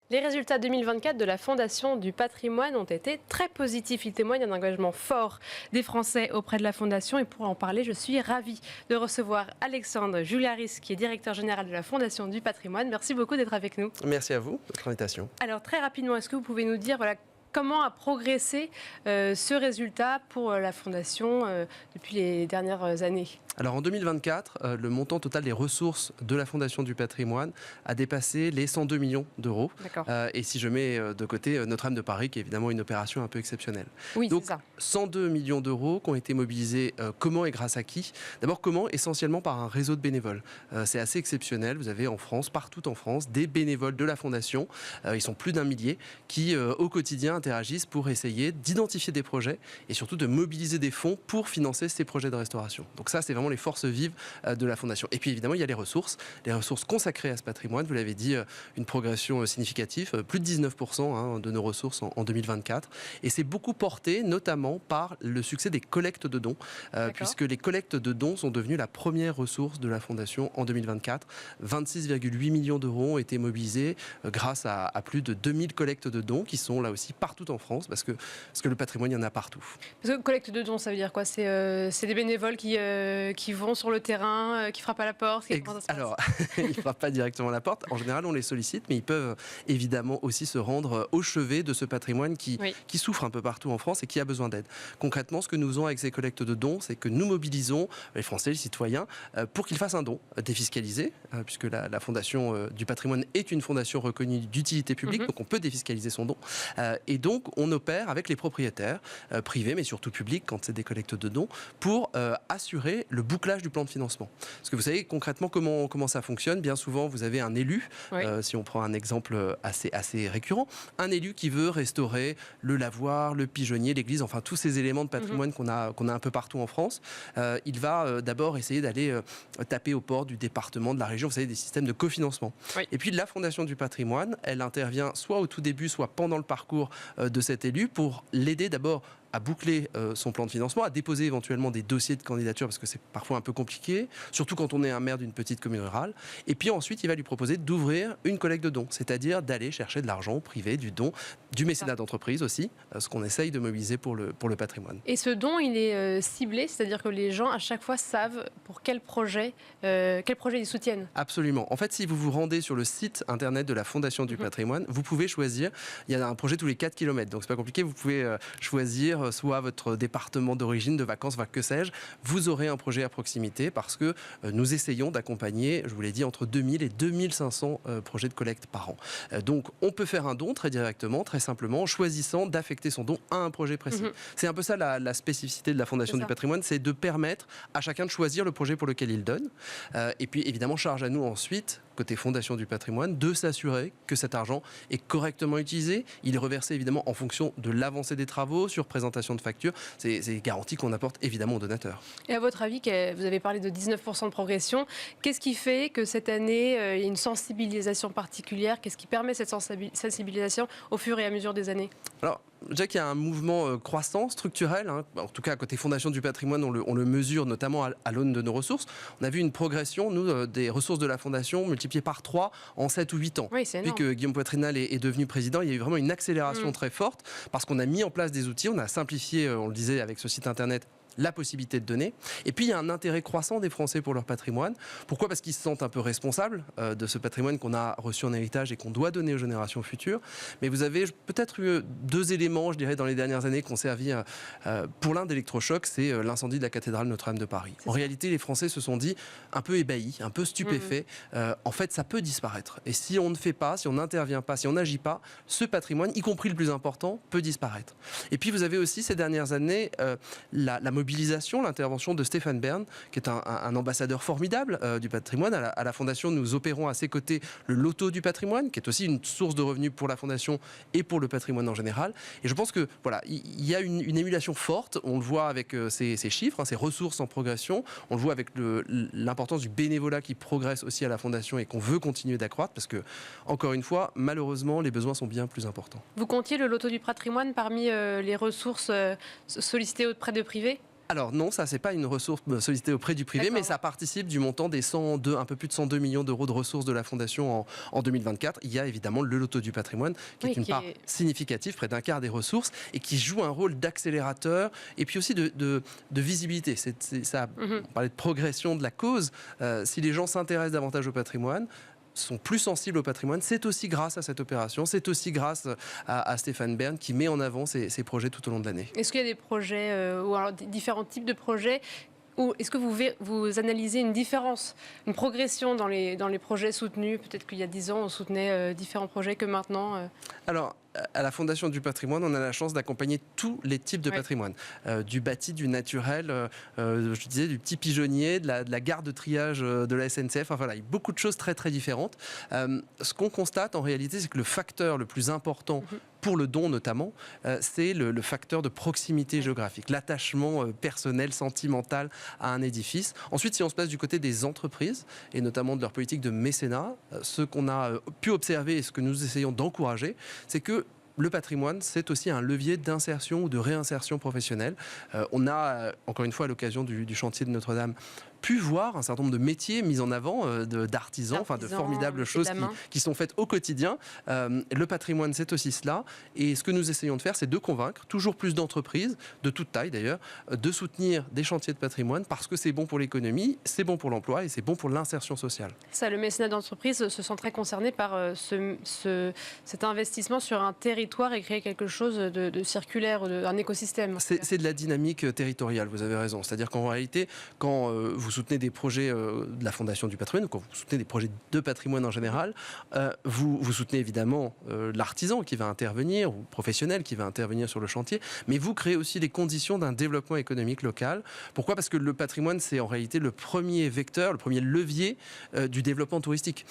Les résultats 2024 de la Fondation du patrimoine ont été très positifs. Ils témoignent d'un engagement fort des Français auprès de la Fondation. Et pour en parler, je suis ravie de recevoir Alexandre Juliaris, qui est directeur général de la Fondation du patrimoine. Merci beaucoup d'être avec nous. Merci à vous de votre invitation. Alors très rapidement, est-ce que vous pouvez nous dire comment a progressé ce résultat pour la Fondation depuis les dernières années ? Alors en 2024, le montant total des ressources de la Fondation du patrimoine a dépassé les 102 millions d'euros. Et si je mets de côté Notre-Dame de Paris, qui est évidemment une opération un peu exceptionnelle. Oui, donc c'est ça. 102 millions d'euros qui ont été mobilisés comment et grâce à qui ? D'abord comment ? Essentiellement par un réseau de bénévoles. C'est assez exceptionnel. Vous avez en France, partout en France, des bénévoles de la Fondation. Ils sont plus d'un millier qui au quotidien interagissent pour essayer d'identifier des projets et surtout de mobiliser des fonds pour financer ces projets de restauration. Donc ça, c'est vraiment les forces vives de la Fondation. Et puis évidemment, il y a les ressources consacrées à ce patrimoine. Vous l'avez dit, une progression significative, plus de 19% de nos ressources en 2024. Et c'est beaucoup porté notamment par le succès des collectes de dons, puisque les collectes de dons sont devenues la première ressource de la Fondation en 2024. 26,8 millions d'euros ont été mobilisés grâce à plus de 2000 collectes de dons qui sont là aussi partout en France, parce que le patrimoine, il y en a partout. Parce que collecte de dons, ça veut dire quoi ? C'est des bénévoles qui vont sur le terrain, qui frappent à la porte. Alors, ils ne frappent pas directement à la porte. En général, on les sollicite, mais ils peuvent évidemment aussi se rendre au chevet de ce patrimoine qui souffre un peu partout en France et qui a besoin d'aide. Concrètement, ce que nous faisons avec ces collectes de dons, c'est que nous mobilisons les Français, les citoyens, pour qu'ils fassent un don défiscalisé, puisque la Fondation du patrimoine est une fondation reconnue d'utilité publique, donc on peut défiscaliser son don. Et donc, on opère avec les propriétaires privés, mais surtout publics, quand c'est des collectes de dons, pour assurer le bouclage du plan de financement. Parce que vous savez concrètement comment ça fonctionne. Bien souvent, vous avez un élu, si on prend un exemple assez récurrent, un élu qui veut restaurer le lavoir, le pigeonnier, l'église, enfin tous ces éléments de patrimoine qu'on a un peu partout en France. Il va d'abord essayer d'aller taper aux portes du département, de la région, vous savez, des systèmes de cofinancement. Et puis la Fondation du patrimoine, elle intervient soit au tout début, soit pendant le parcours de cet élu pour l'aider d'abord à boucler son plan de financement, à déposer éventuellement des dossiers de candidature parce que c'est parfois un peu compliqué, surtout quand on est un maire d'une petite commune rurale. Et puis ensuite, il va lui proposer d'ouvrir une collecte de dons, c'est-à-dire d'aller chercher de l'argent privé, du don, du mécénat d'entreprise aussi, ce qu'on essaye de mobiliser pour le patrimoine. Et ce don, il est ciblé, c'est-à-dire que les gens à chaque fois savent pour quel projet ils soutiennent. Absolument. En fait, si vous vous rendez sur le site internet de la Fondation du patrimoine, vous pouvez choisir, il y a un projet tous les 4 km, donc c'est pas compliqué, vous pouvez choisir soit votre département d'origine, de vacances, que sais-je, vous aurez un projet à proximité parce que nous essayons d'accompagner, je vous l'ai dit, entre 2000 et 2500 projets de collecte par an. Donc, on peut faire un don très directement, très simplement, en choisissant d'affecter son don à un projet précis. C'est un peu ça la spécificité de la Fondation du patrimoine, c'est de permettre à chacun de choisir le projet pour lequel il donne. Et puis, évidemment, charge à nous ensuite, côté Fondation du patrimoine, de s'assurer que cet argent est correctement utilisé. Il est reversé évidemment en fonction de l'avancée des travaux, sur présentation de factures. C'est des garanties qu'on apporte évidemment aux donateurs. Et à votre avis, vous avez parlé de 19% de progression. Qu'est-ce qui fait que cette année, il y a une sensibilisation particulière ? Qu'est-ce qui permet cette sensibilisation au fur et à mesure des années ? Alors, déjà qu'il y a un mouvement croissant, structurel, en tout cas côté Fondation du patrimoine, on le mesure notamment à l'aune de nos ressources. On a vu une progression, nous, des ressources de la Fondation multipliées par 3 en 7 ou 8 ans. Oui, c'est énorme. Depuis que Guillaume Poitrinal est devenu président, il y a eu vraiment une accélération très forte parce qu'on a mis en place des outils, on a simplifié, on le disait avec ce site internet, la possibilité de donner. Et puis, il y a un intérêt croissant des Français pour leur patrimoine. Pourquoi ? Parce qu'ils se sentent un peu responsables de ce patrimoine qu'on a reçu en héritage et qu'on doit donner aux générations futures. Mais vous avez peut-être eu 2 éléments, je dirais, dans les dernières années qui ont servi pour l'un d'électrochoc, c'est l'incendie de la cathédrale Notre-Dame de Paris. En réalité, les Français se sont dit un peu ébahis, un peu stupéfaits. En fait, ça peut disparaître. Et si on ne fait pas, si on n'intervient pas, si on n'agit pas, ce patrimoine, y compris le plus important, peut disparaître. Et puis, vous avez aussi, ces dernières années, la mobilisation, l'intervention de Stéphane Bern, qui est un ambassadeur formidable du patrimoine. À la Fondation, nous opérons à ses côtés le loto du patrimoine, qui est aussi une source de revenus pour la Fondation et pour le patrimoine en général. Et je pense que voilà, il y a une émulation forte. On le voit avec ces chiffres, ces ressources en progression. On le voit avec l'importance du bénévolat qui progresse aussi à la Fondation et qu'on veut continuer d'accroître parce que, encore une fois, malheureusement, les besoins sont bien plus importants. Vous comptiez le loto du patrimoine parmi les ressources sollicitées auprès de privés ? Alors non, ça c'est pas une ressource sollicitée auprès du privé, mais ça participe du montant des un peu plus de 102 millions d'euros de ressources de la Fondation en 2024. Il y a évidemment le loto du patrimoine, qui est une part significative, près d'un quart des ressources, et qui joue un rôle d'accélérateur et puis aussi de visibilité. On parlait de progression de la cause. Si les gens s'intéressent davantage au patrimoine, sont plus sensibles au patrimoine, c'est aussi grâce à cette opération, c'est aussi grâce à Stéphane Bern qui met en avant ces projets tout au long de l'année. Est-ce qu'il y a des projets ou alors différents types de projets, ou est-ce que vous analysez une différence, une progression dans les projets soutenus? Peut-être qu'il y a 10 ans, on soutenait différents projets que maintenant. Alors, à la Fondation du patrimoine, on a la chance d'accompagner tous les types de patrimoine. Du bâti, du naturel, je disais, du petit pigeonnier, de la gare de triage de la SNCF. Enfin, voilà, il y a beaucoup de choses très, très différentes. Ce qu'on constate, en réalité, c'est que le facteur le plus important pour le don notamment, c'est le facteur de proximité géographique, l'attachement personnel, sentimental à un édifice. Ensuite, si on se place du côté des entreprises, et notamment de leur politique de mécénat, ce qu'on a pu observer et ce que nous essayons d'encourager, c'est que le patrimoine, c'est aussi un levier d'insertion ou de réinsertion professionnelle. On a, encore une fois, à l'occasion du chantier de Notre-Dame, pu voir un certain nombre de métiers mis en avant, d'artisans, enfin de formidables choses qui sont faites au quotidien. Le patrimoine, c'est aussi cela. Et ce que nous essayons de faire, c'est de convaincre toujours plus d'entreprises, de toute taille d'ailleurs, de soutenir des chantiers de patrimoine parce que c'est bon pour l'économie, c'est bon pour l'emploi et c'est bon pour l'insertion sociale. Ça, le mécénat d'entreprise se sent très concerné par cet investissement sur un territoire et créer quelque chose de circulaire, un écosystème. C'est de la dynamique territoriale, vous avez raison. C'est-à-dire qu'en réalité, quand vous soutenez des projets de la Fondation du patrimoine, ou quand vous soutenez des projets de patrimoine en général, vous soutenez évidemment l'artisan qui va intervenir, ou le professionnel qui va intervenir sur le chantier, mais vous créez aussi les conditions d'un développement économique local. Pourquoi ? Parce que le patrimoine, c'est en réalité le premier vecteur, le premier levier du développement touristique.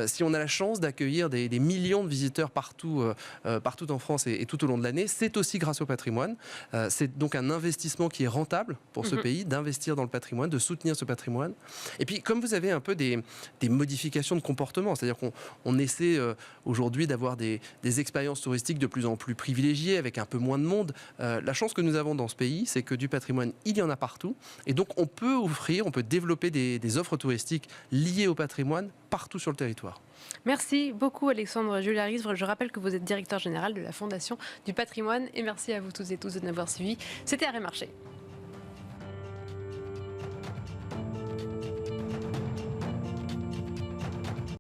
Si on a la chance d'accueillir des millions de visiteurs partout en France et tout au long de l'année, c'est aussi grâce au patrimoine. C'est donc un investissement qui est rentable pour ce pays, d'investir dans le patrimoine, de soutenir ce patrimoine. Et puis, comme vous avez un peu des modifications de comportement, c'est-à-dire qu'on essaie aujourd'hui d'avoir des expériences touristiques de plus en plus privilégiées, avec un peu moins de monde. La chance que nous avons dans ce pays, c'est que du patrimoine, il y en a partout. Et donc, on peut développer des offres touristiques liées au patrimoine partout sur le territoire. Merci beaucoup Alexandre Juliaris. Je rappelle que vous êtes directeur général de la Fondation du patrimoine et merci à vous toutes et tous de nous avoir suivis. C'était Arrêt Marché.